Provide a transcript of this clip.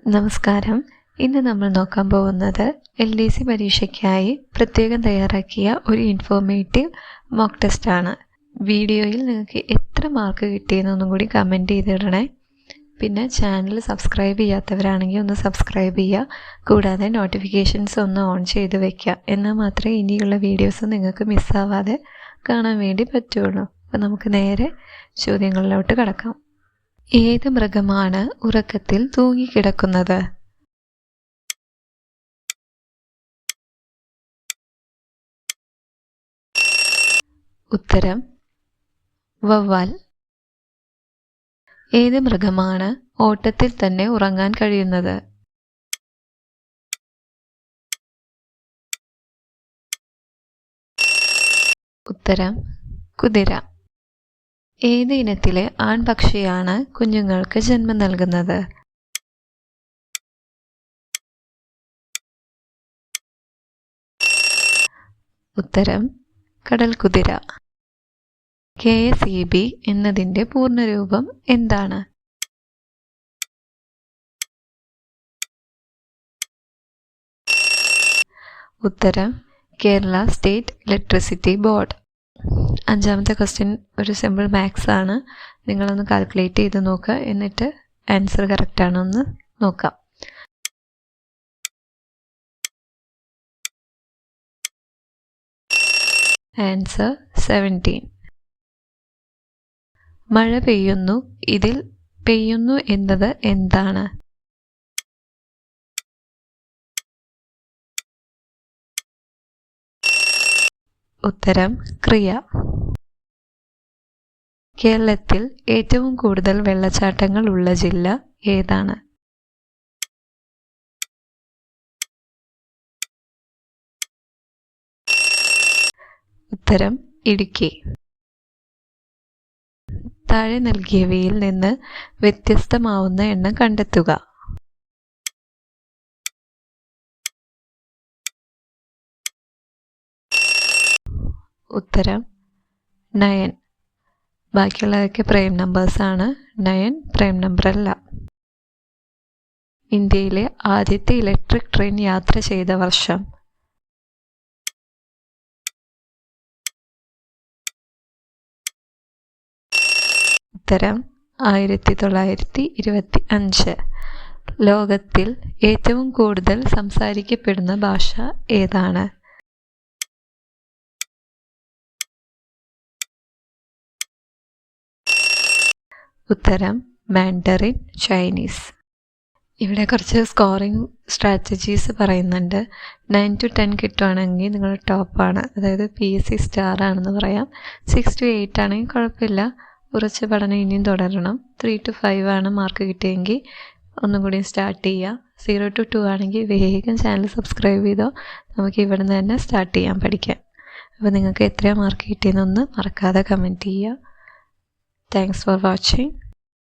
നമസ്കാരം. ഇന്ന് നമ്മൾ നോക്കാൻ പോകുന്നത് LDC പരീക്ഷയ്ക്കായി പ്രത്യേകം തയ്യാറാക്കിയ ഒരു ഇൻഫോർമേറ്റീവ് മോക്ക് ടെസ്റ്റാണ്. വീഡിയോയിൽ നിങ്ങൾക്ക് എത്ര മാർക്ക് കിട്ടിയെന്നൊന്നും കൂടി കമൻറ്റ് ചെയ്തിടണേ. പിന്നെ ചാനൽ സബ്സ്ക്രൈബ് ചെയ്യാത്തവരാണെങ്കിൽ ഒന്ന് സബ്സ്ക്രൈബ് ചെയ്യുക. കൂടാതെ നോട്ടിഫിക്കേഷൻസ് ഒന്ന് ഓൺ ചെയ്ത് വയ്ക്കുക. എന്നാൽ മാത്രമേ ഇനിയുള്ള വീഡിയോസ് നിങ്ങൾക്ക് മിസ്സാവാതെ കാണാൻ വേണ്ടി പറ്റുള്ളൂ. അപ്പോൾ നമുക്ക് നേരെ ചോദ്യങ്ങളിലോട്ട് കടക്കാം. ഏത് മൃഗമാണ് ഉറക്കത്തിൽ തൂങ്ങിക്കിടക്കുന്നത്? ഉത്തരം വവ്വാൽ. ഏത് മൃഗമാണ് ഓട്ടത്തിൽ തന്നെ ഉറങ്ങാൻ കഴിയുന്നത്? ഉത്തരം കുതിര. ഏത് ഇനത്തിലെ ആൺപക്ഷിയാണ് കുഞ്ഞുങ്ങൾക്ക് ജന്മം നൽകുന്നത്? ഉത്തരം കടൽക്കുതിര. KSEB എന്നതിൻ്റെ പൂർണ്ണരൂപം എന്താണ്? ഉത്തരം കേരള സ്റ്റേറ്റ് ഇലക്ട്രിസിറ്റി ബോർഡ്. അഞ്ചാമത്തെ ക്വസ്റ്റ്യൻ ഒരു സിമ്പിൾ മാത്സ് ആണ്. നിങ്ങളൊന്ന് കാൽക്കുലേറ്റ് ചെയ്ത് നോക്കുക. എന്നിട്ട് ആൻസർ കറക്റ്റ് ആണോ എന്ന് നോക്കാം. ആൻസർ 17. മഴ പെയ്യുന്നു, ഇതിൽ പെയ്യുന്നു എന്നത് എന്താണ്? ഉത്തരം ക്രിയ. കേരളത്തിൽ ഏറ്റവും കൂടുതൽ വെള്ളച്ചാട്ടങ്ങൾ ഉള്ള ജില്ല ഏതാണ്? ഉത്തരം ഇടുക്കി. താഴെ നൽകിയവയിൽ നിന്ന് വ്യത്യസ്തമാവുന്ന എണ്ണം കണ്ടെത്തുക. ഉത്തരം 9. ബാക്കിയുള്ളതൊക്കെ പ്രൈം നമ്പേഴ്സാണ്. 9 പ്രൈം നമ്പർ അല്ല. ഇന്ത്യയിലെ ആദ്യത്തെ ഇലക്ട്രിക് ട്രെയിൻ യാത്ര ചെയ്ത വർഷം? ഉത്തരം 1925. ലോകത്തിൽ ഏറ്റവും കൂടുതൽ സംസാരിക്കപ്പെടുന്ന ഭാഷ ഏതാണ്? ഉത്തരം മാൻഡറിൻ ചൈനീസ്. ഇവിടെ കുറച്ച് സ്കോറിംഗ് സ്ട്രാറ്റജീസ് പറയുന്നുണ്ട്. 9 to 10 കിട്ടുവാണെങ്കിൽ നിങ്ങൾ ടോപ്പാണ്, അതായത് PSC സ്റ്റാർ ആണെന്ന് പറയാം. 6 to 8 ആണെങ്കിൽ കുഴപ്പമില്ല, കുറച്ച് പഠനം ഇനിയും തുടരണം. 3 to 5 ആണ് മാർക്ക് കിട്ടിയെങ്കിൽ ഒന്നും കൂടി സ്റ്റാർട്ട് ചെയ്യുക. 0 to 2 ആണെങ്കിൽ വേഗം ചാനൽ സബ്സ്ക്രൈബ് ചെയ്തോ. നമുക്ക് ഇവിടെ നിന്ന് തന്നെ സ്റ്റാർട്ട് ചെയ്യാൻ പഠിക്കാം. അപ്പോൾ നിങ്ങൾക്ക് എത്രയാണ് മാർക്ക് കിട്ടിയെന്നൊന്ന് മറക്കാതെ കമൻറ്റ് ചെയ്യുക. Thanks for watching.